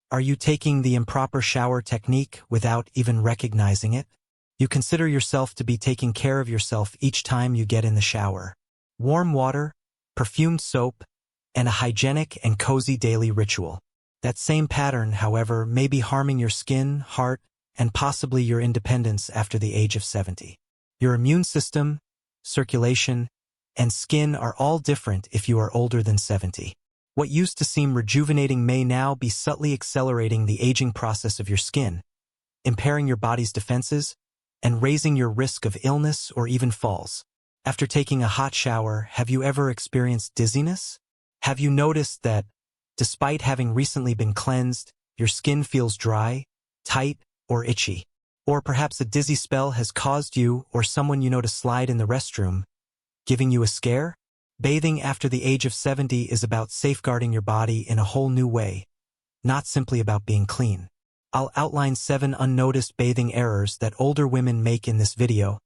Are you taking the improper shower technique without even recognizing it? You consider yourself to be taking care of yourself each time you get in the shower. Warm water, perfumed soap, and a hygienic and cozy daily ritual. That same pattern, however, may be harming your skin, heart, and possibly your independence after the age of 70. Your immune system, circulation, and skin are all different if you are older than 70. What used to seem rejuvenating may now be subtly accelerating the aging process of your skin, impairing your body's defenses, and raising your risk of illness or even falls. After taking a hot shower, have you ever experienced dizziness? Have you noticed that, despite having recently been cleansed, your skin feels dry, tight, or itchy? Or perhaps a dizzy spell has caused you or someone you know to slide in the restroom, giving you a scare? Bathing after the age of 70 is about safeguarding your body in a whole new way, not simply about being clean. I'll outline 7 unnoticed bathing errors that older women make in this video,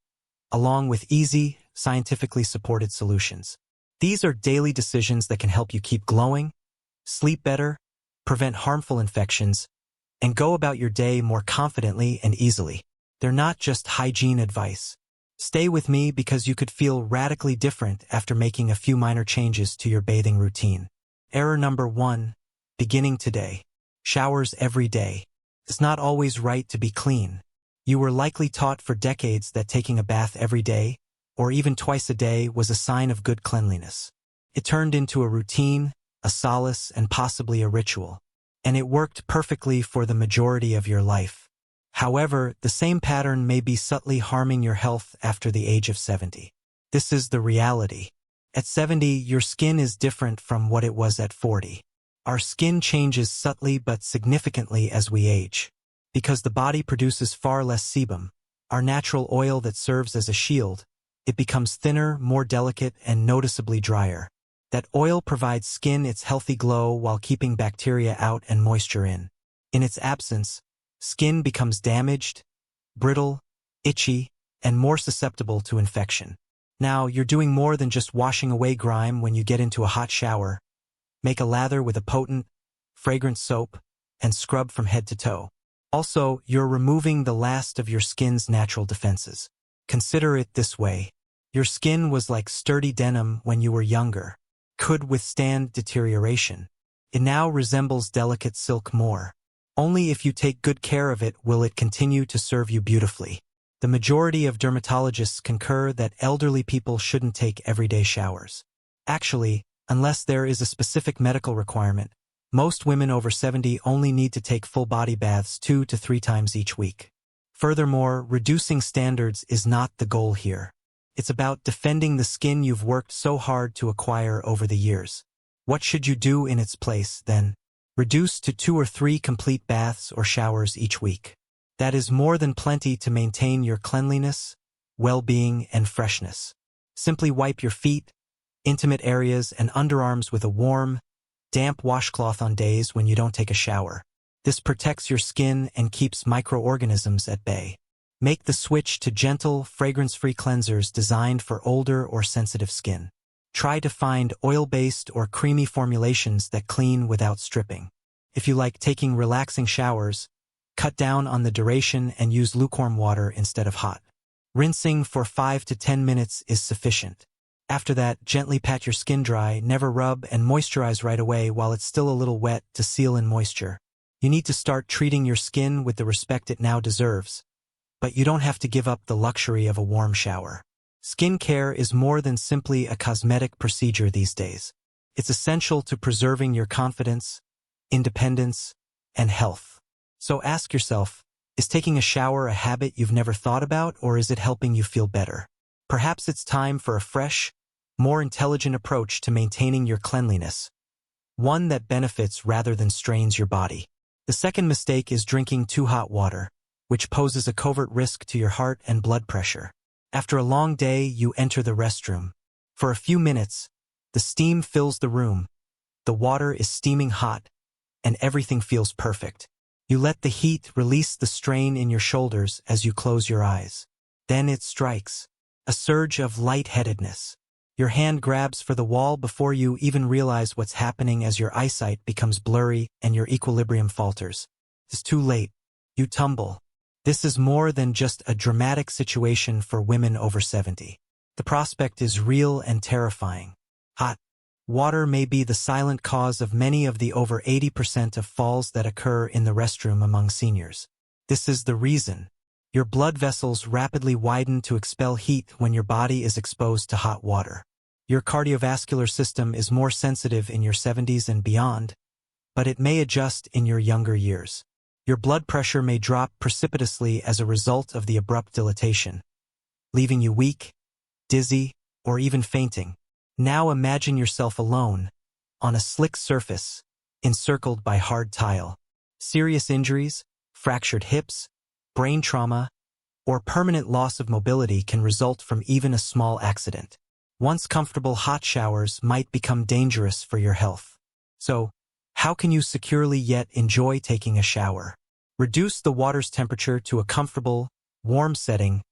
along with easy, scientifically supported solutions. These are daily decisions that can help you keep glowing, sleep better, prevent harmful infections, and go about your day more confidently and easily. They're not just hygiene advice. Stay with me because you could feel radically different after making a few minor changes to your bathing routine. Error number 1, beginning today. Showers every day. It's not always right to be clean. You were likely taught for decades that taking a bath every day, or even twice a day, was a sign of good cleanliness. It turned into a routine, a solace, and possibly a ritual. And it worked perfectly for the majority of your life. However, the same pattern may be subtly harming your health after the age of 70. This is the reality. At 70, your skin is different from what it was at 40. Our skin changes subtly but significantly as we age. Because the body produces far less sebum, our natural oil that serves as a shield, it becomes thinner, more delicate, and noticeably drier. That oil provides skin its healthy glow while keeping bacteria out and moisture in. In its absence, skin becomes damaged, brittle, itchy, and more susceptible to infection. Now, you're doing more than just washing away grime when you get into a hot shower. Make a lather with a potent, fragrant soap, and scrub from head to toe. Also, you're removing the last of your skin's natural defenses. Consider it this way. Your skin was like sturdy denim when you were younger. Could withstand deterioration. It now resembles delicate silk more. Only if you take good care of it will it continue to serve you beautifully. The majority of dermatologists concur that elderly people shouldn't take everyday showers. Actually, unless there is a specific medical requirement, most women over 70 only need to take full body baths 2 to 3 times each week. Furthermore, reducing standards is not the goal here. It's about defending the skin you've worked so hard to acquire over the years. What should you do in its place, then? Reduce to 2 or 3 complete baths or showers each week. That is more than plenty to maintain your cleanliness, well-being, and freshness. Simply wipe your feet, intimate areas, and underarms with a warm, damp washcloth on days when you don't take a shower. This protects your skin and keeps microorganisms at bay. Make the switch to gentle, fragrance-free cleansers designed for older or sensitive skin. Try to find oil-based or creamy formulations that clean without stripping. If you like taking relaxing showers, cut down on the duration and use lukewarm water instead of hot. Rinsing for 5 to 10 minutes is sufficient. After that, gently pat your skin dry, never rub, and moisturize right away while it's still a little wet to seal in moisture. You need to start treating your skin with the respect it now deserves, but you don't have to give up the luxury of a warm shower. Skin care is more than simply a cosmetic procedure these days. It's essential to preserving your confidence, independence, and health. So ask yourself, is taking a shower a habit you've never thought about, or is it helping you feel better? Perhaps it's time for a fresh, more intelligent approach to maintaining your cleanliness, one that benefits rather than strains your body. The second mistake is drinking too hot water, which poses a covert risk to your heart and blood pressure. After a long day, you enter the restroom. For a few minutes, the steam fills the room, the water is steaming hot, and everything feels perfect. You let the heat release the strain in your shoulders as you close your eyes. Then it strikes. A surge of lightheadedness. Your hand grabs for the wall before you even realize what's happening as your eyesight becomes blurry and your equilibrium falters. It's too late. You tumble. This is more than just a dramatic situation for women over 70. The prospect is real and terrifying. Hot water may be the silent cause of many of the over 80% of falls that occur in the restroom among seniors. This is the reason. Your blood vessels rapidly widen to expel heat when your body is exposed to hot water. Your cardiovascular system is more sensitive in your 70s and beyond, but it may adjust in your younger years. Your blood pressure may drop precipitously as a result of the abrupt dilatation, leaving you weak, dizzy, or even fainting. Now imagine yourself alone, on a slick surface, encircled by hard tile. Serious injuries, fractured hips, brain trauma, or permanent loss of mobility can result from even a small accident. Once comfortable hot showers might become dangerous for your health. So, how can you securely yet enjoy taking a shower? Reduce the water's temperature to a comfortable, warm setting,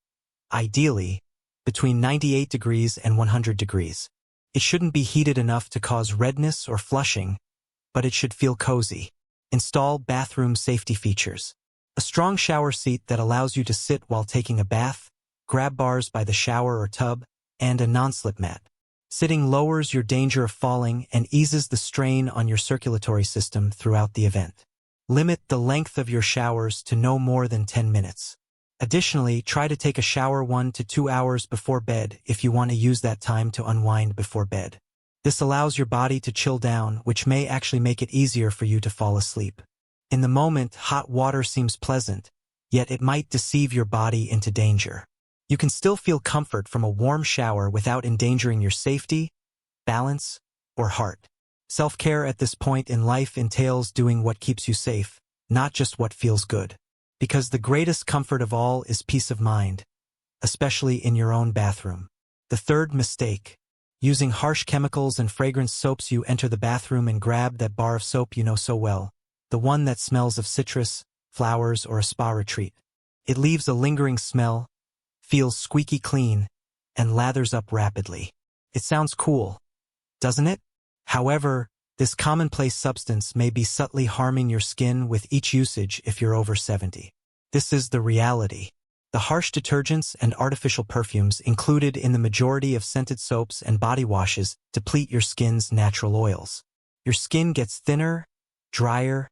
ideally, between 98 degrees and 100 degrees. It shouldn't be heated enough to cause redness or flushing, but it should feel cozy. Install bathroom safety features. A strong shower seat that allows you to sit while taking a bath, grab bars by the shower or tub, and a non-slip mat. Sitting lowers your danger of falling and eases the strain on your circulatory system throughout the event. Limit the length of your showers to no more than 10 minutes. Additionally, try to take a shower 1 to 2 hours before bed if you want to use that time to unwind before bed. This allows your body to chill down, which may actually make it easier for you to fall asleep. In the moment, hot water seems pleasant, yet it might deceive your body into danger. You can still feel comfort from a warm shower without endangering your safety, balance, or heart. Self-care at this point in life entails doing what keeps you safe, not just what feels good. Because the greatest comfort of all is peace of mind, especially in your own bathroom. The third mistake. Using harsh chemicals and fragrance soaps. You enter the bathroom and grab that bar of soap you know so well, the one that smells of citrus, flowers, or a spa retreat. It leaves a lingering smell, feels squeaky clean, and lathers up rapidly. It sounds cool, doesn't it? However, this commonplace substance may be subtly harming your skin with each usage if you're over 70. This is the reality. The harsh detergents and artificial perfumes included in the majority of scented soaps and body washes deplete your skin's natural oils. Your skin gets thinner, drier,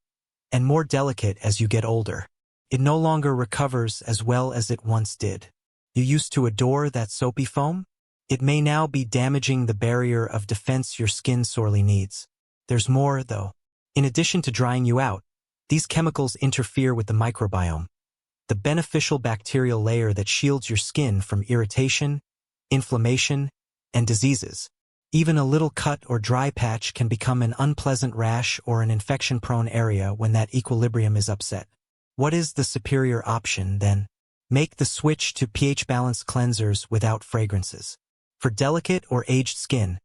and more delicate as you get older. It no longer recovers as well as it once did. You used to adore that soapy foam? It may now be damaging the barrier of defense your skin sorely needs. There's more, though. In addition to drying you out, these chemicals interfere with the microbiome, the beneficial bacterial layer that shields your skin from irritation, inflammation, and diseases. Even a little cut or dry patch can become an unpleasant rash or an infection-prone area when that equilibrium is upset. What is the superior option, then? Make the switch to pH-balanced cleansers without fragrances. For delicate or aged skin,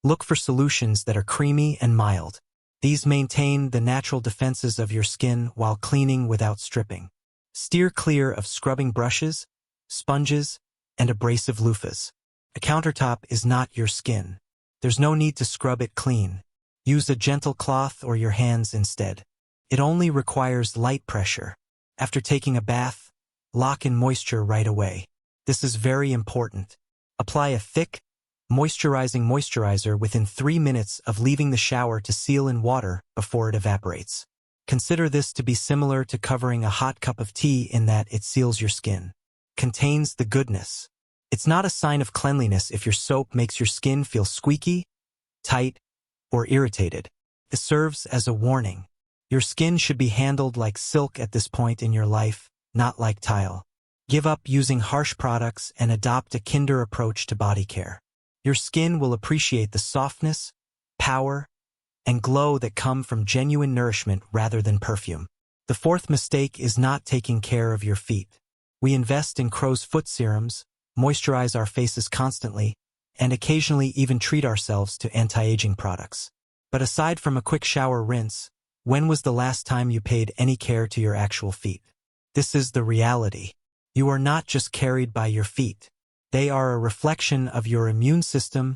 look for solutions that are creamy and mild. These maintain the natural defenses of your skin while cleaning without stripping. Steer clear of scrubbing brushes, sponges, and abrasive loofahs. A countertop is not your skin. There's no need to scrub it clean. Use a gentle cloth or your hands instead. It only requires light pressure. After taking a bath, lock in moisture right away. This is very important. Apply a thick, moisturizing moisturizer within 3 minutes of leaving the shower to seal in water before it evaporates. Consider this to be similar to covering a hot cup of tea in that it seals your skin. Contains the goodness. It's not a sign of cleanliness if your soap makes your skin feel squeaky, tight, or irritated. It serves as a warning. Your skin should be handled like silk at this point in your life, not like tile. Give up using harsh products and adopt a kinder approach to body care. Your skin will appreciate the softness, power, and glow that come from genuine nourishment rather than perfume. The fourth mistake is not taking care of your feet. We invest in crow's foot serums, moisturize our faces constantly, and occasionally even treat ourselves to anti-aging products. But aside from a quick shower rinse, when was the last time you paid any care to your actual feet? This is the reality. You are not just carried by your feet. They are a reflection of your immune system,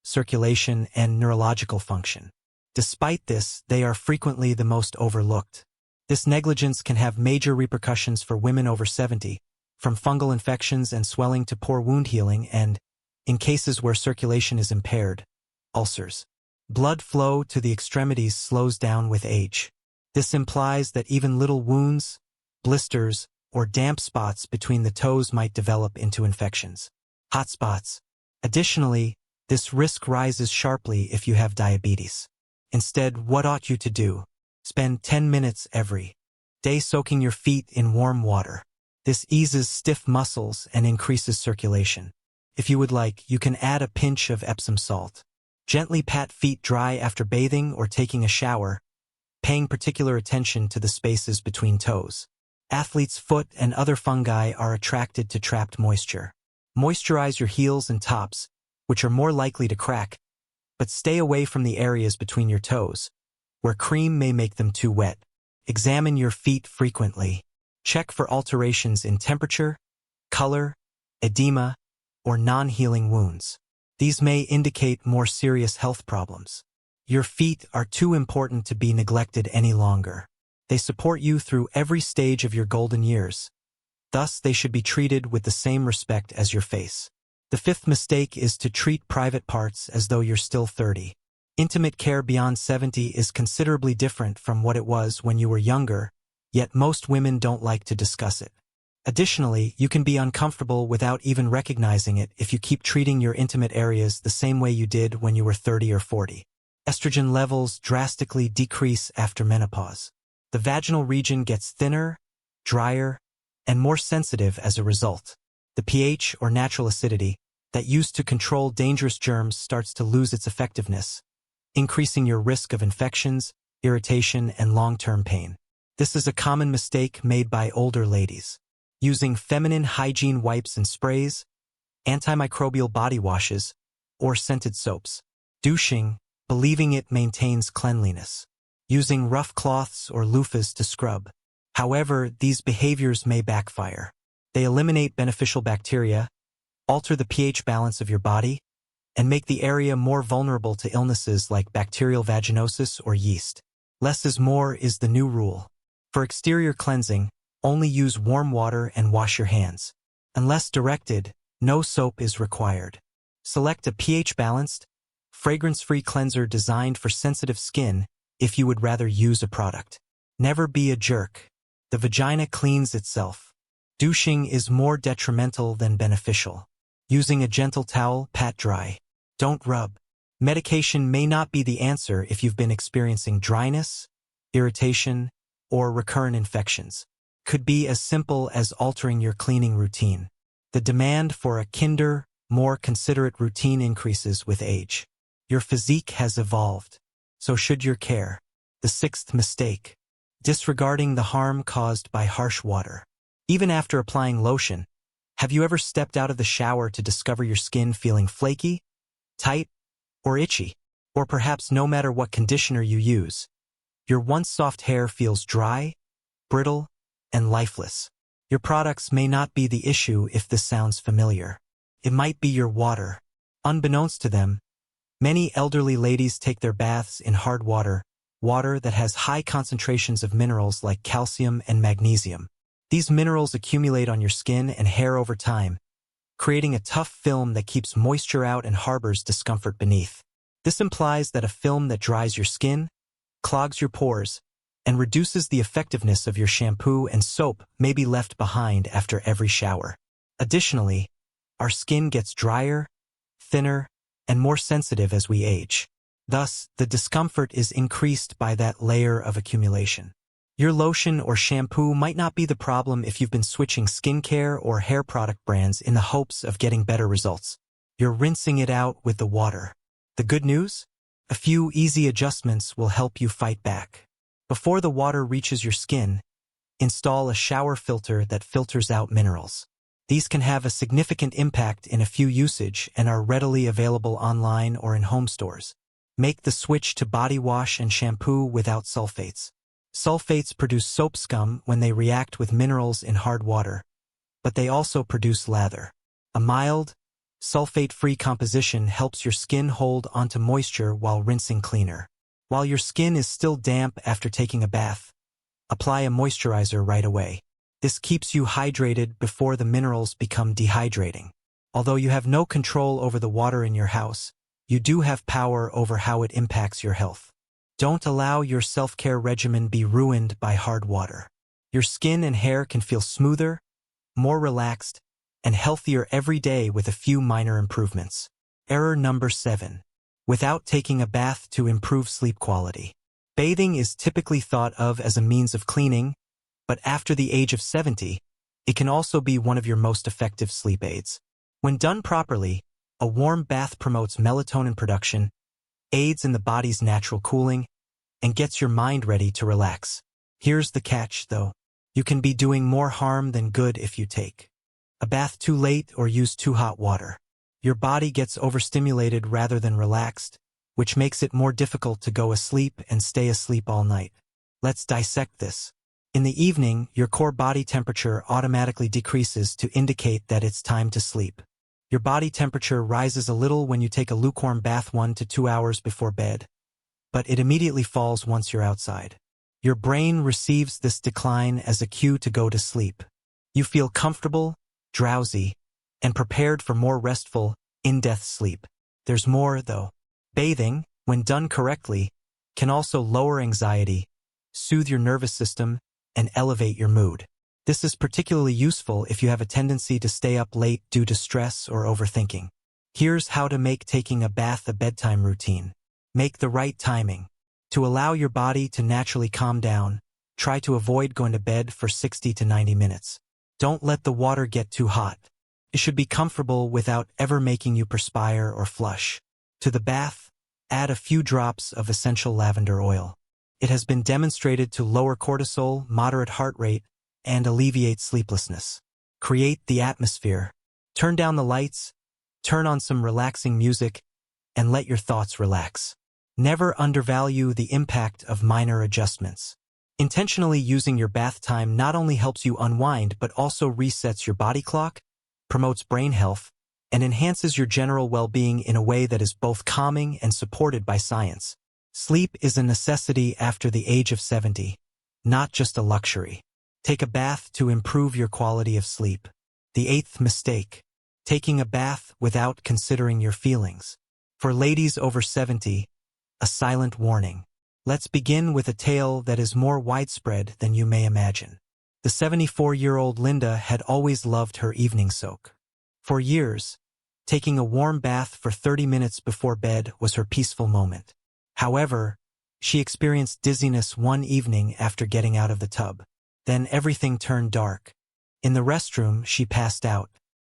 circulation, and neurological function. Despite this, they are frequently the most overlooked. This negligence can have major repercussions for women over 70, from fungal infections and swelling to poor wound healing and, in cases where circulation is impaired, ulcers. Blood flow to the extremities slows down with age. This implies that even little wounds, blisters, or damp spots between the toes might develop into infections. Hotspots. Additionally, this risk rises sharply if you have diabetes. Instead, what ought you to do? Spend 10 minutes every day soaking your feet in warm water. This eases stiff muscles and increases circulation. If you would like, you can add a pinch of Epsom salt. Gently pat feet dry after bathing or taking a shower, paying particular attention to the spaces between toes. Athlete's foot and other fungi are attracted to trapped moisture. Moisturize your heels and tops, which are more likely to crack, but stay away from the areas between your toes, where cream may make them too wet. Examine your feet frequently. Check for alterations in temperature, color, edema, or non-healing wounds. These may indicate more serious health problems. Your feet are too important to be neglected any longer. They support you through every stage of your golden years. Thus, they should be treated with the same respect as your face. The fifth mistake is to treat private parts as though you're still 30. Intimate care beyond 70 is considerably different from what it was when you were younger, yet most women don't like to discuss it. Additionally, you can be uncomfortable without even recognizing it if you keep treating your intimate areas the same way you did when you were 30 or 40. Estrogen levels drastically decrease after menopause. The vaginal region gets thinner, drier, and more sensitive as a result. The pH, or natural acidity, that used to control dangerous germs starts to lose its effectiveness, increasing your risk of infections, irritation, and long-term pain. This is a common mistake made by older ladies. Using feminine hygiene wipes and sprays, antimicrobial body washes, or scented soaps. Douching, believing it maintains cleanliness. Using rough cloths or loofahs to scrub. However, these behaviors may backfire. They eliminate beneficial bacteria, alter the pH balance of your body, and make the area more vulnerable to illnesses like bacterial vaginosis or yeast. Less is more is the new rule. For exterior cleansing, only use warm water and wash your hands. Unless directed, no soap is required. Select a pH-balanced, fragrance-free cleanser designed for sensitive skin if you would rather use a product. Never be a jerk. The vagina cleans itself. Douching is more detrimental than beneficial. Using a gentle towel, pat dry. Don't rub. Medication may not be the answer if you've been experiencing dryness, irritation, or recurrent infections. Could be as simple as altering your cleaning routine. The demand for a kinder, more considerate routine increases with age. Your physique has evolved. So should your care. The sixth mistake. Disregarding the harm caused by harsh water. Even after applying lotion, have you ever stepped out of the shower to discover your skin feeling flaky, tight, or itchy? Or perhaps no matter what conditioner you use, your once soft hair feels dry, brittle, and lifeless. Your products may not be the issue if this sounds familiar. It might be your water. Unbeknownst to them, many elderly ladies take their baths in hard water, water that has high concentrations of minerals like calcium and magnesium. These minerals accumulate on your skin and hair over time, creating a tough film that keeps moisture out and harbors discomfort beneath. This implies that a film that dries your skin, clogs your pores, and reduces the effectiveness of your shampoo and soap may be left behind after every shower. Additionally, our skin gets drier, thinner, and more sensitive as we age. Thus, the discomfort is increased by that layer of accumulation. Your lotion or shampoo might not be the problem if you've been switching skincare or hair product brands in the hopes of getting better results. You're rinsing it out with the water. The good news? A few easy adjustments will help you fight back. Before the water reaches your skin, install a shower filter that filters out minerals. These can have a significant impact in a few usage and are readily available online or in home stores. Make the switch to body wash and shampoo without sulfates. Sulfates produce soap scum when they react with minerals in hard water, but they also produce lather. A mild, Sulfate-free composition helps your skin hold onto moisture while rinsing cleaner. While your skin is still damp after taking a bath, apply a moisturizer right away. This keeps you hydrated before the minerals become dehydrating. Although you have no control over the water in your house, you do have power over how it impacts your health. Don't allow your self-care regimen be ruined by hard water. Your skin and hair can feel smoother, more relaxed, and healthier every day with a few minor improvements. Error number 7. Without taking a bath to improve sleep quality. Bathing is typically thought of as a means of cleaning, but after the age of 70, it can also be one of your most effective sleep aids. When done properly, a warm bath promotes melatonin production, aids in the body's natural cooling, and gets your mind ready to relax. Here's the catch, though. You can be doing more harm than good if you take a bath too late or use too hot water. Your body gets overstimulated rather than relaxed, which makes it more difficult to go asleep and stay asleep all night. Let's dissect this. In the evening, your core body temperature automatically decreases to indicate that it's time to sleep. Your body temperature rises a little when you take a lukewarm bath 1 to 2 hours before bed, but it immediately falls once you're outside. Your brain receives this decline as a cue to go to sleep. You feel comfortable, drowsy, and prepared for more restful, in-depth sleep. There's more, though. Bathing, when done correctly, can also lower anxiety, soothe your nervous system, and elevate your mood. This is particularly useful if you have a tendency to stay up late due to stress or overthinking. Here's how to make taking a bath a bedtime routine. Make the right timing. To allow your body to naturally calm down, try to avoid going to bed for 60 to 90 minutes. Don't let the water get too hot. It should be comfortable without ever making you perspire or flush. To the bath, add a few drops of essential lavender oil. It has been demonstrated to lower cortisol, moderate heart rate, and alleviate sleeplessness. Create the atmosphere. Turn down the lights, turn on some relaxing music, and let your thoughts relax. Never undervalue the impact of minor adjustments. Intentionally using your bath time not only helps you unwind but also resets your body clock, promotes brain health, and enhances your general well-being in a way that is both calming and supported by science. Sleep is a necessity after the age of 70, not just a luxury. Take a bath to improve your quality of sleep. The 8th mistake. Taking a bath without considering your feelings. For ladies over 70, a silent warning. Let's begin with a tale that is more widespread than you may imagine. The 74-year-old Linda had always loved her evening soak. For years, taking a warm bath for 30 minutes before bed was her peaceful moment. However, she experienced dizziness one evening after getting out of the tub. Then everything turned dark. In the restroom, she passed out.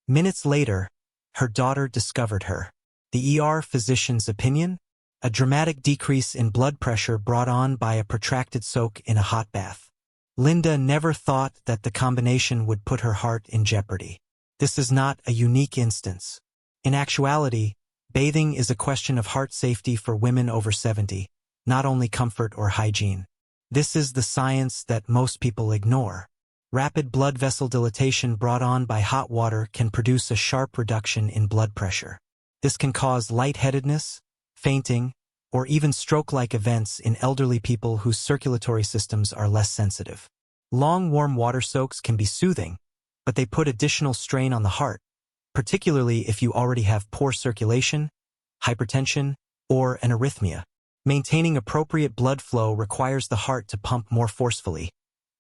Minutes later, her daughter discovered her. The ER physician's opinion? A dramatic decrease in blood pressure brought on by a protracted soak in a hot bath. Linda never thought that the combination would put her heart in jeopardy. This is not a unique instance. In actuality, bathing is a question of heart safety for women over 70, not only comfort or hygiene. This is the science that most people ignore. Rapid blood vessel dilatation brought on by hot water can produce a sharp reduction in blood pressure. This can cause lightheadedness, fainting, or even stroke-like events in elderly people whose circulatory systems are less sensitive. Long warm water soaks can be soothing, but they put additional strain on the heart, particularly if you already have poor circulation, hypertension, or an arrhythmia. Maintaining appropriate blood flow requires the heart to pump more forcefully,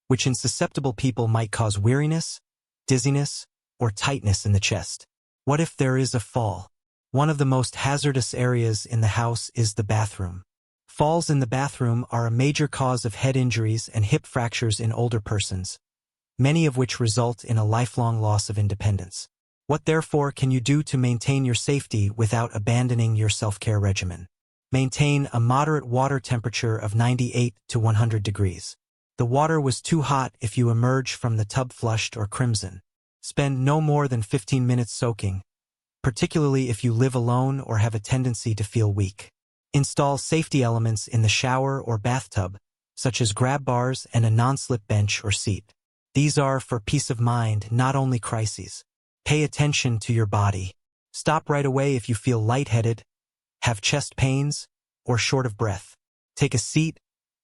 which in susceptible people might cause weariness, dizziness, or tightness in the chest. What if there is a fall? One of the most hazardous areas in the house is the bathroom. Falls in the bathroom are a major cause of head injuries and hip fractures in older persons, many of which result in a lifelong loss of independence. What therefore can you do to maintain your safety without abandoning your self-care regimen? Maintain a moderate water temperature of 98 to 100 degrees. The water was too hot if you emerge from the tub flushed or crimson. Spend no more than 15 minutes soaking, particularly if you live alone or have a tendency to feel weak. Install safety elements in the shower or bathtub, such as grab bars and a non-slip bench or seat. These are for peace of mind, not only crises. Pay attention to your body. Stop right away if you feel lightheaded, have chest pains, or short of breath. Take a seat,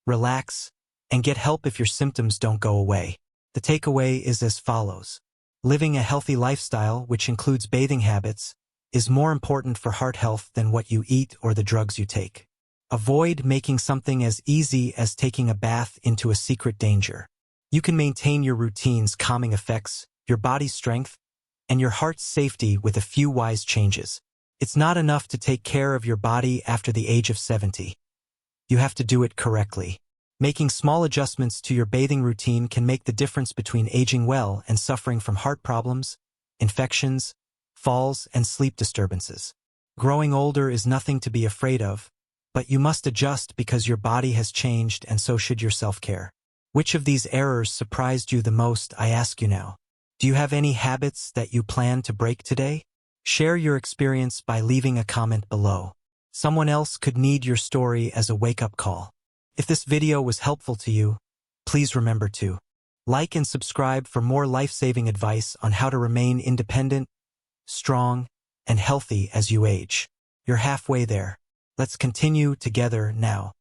relax, and get help if your symptoms don't go away. The takeaway is as follows. Living a healthy lifestyle, which includes bathing habits, is more important for heart health than what you eat or the drugs you take. Avoid making something as easy as taking a bath into a secret danger. You can maintain your routine's calming effects, your body's strength, and your heart's safety with a few wise changes. It's not enough to take care of your body after the age of 70. You have to do it correctly. Making small adjustments to your bathing routine can make the difference between aging well and suffering from heart problems, infections, falls, and sleep disturbances. Growing older is nothing to be afraid of, but you must adjust because your body has changed and so should your self-care. Which of these errors surprised you the most, I ask you now? Do you have any habits that you plan to break today? Share your experience by leaving a comment below. Someone else could need your story as a wake-up call. If this video was helpful to you, please remember to like and subscribe for more life-saving advice on how to remain independent, strong, and healthy as you age. You're halfway there. Let's continue together now.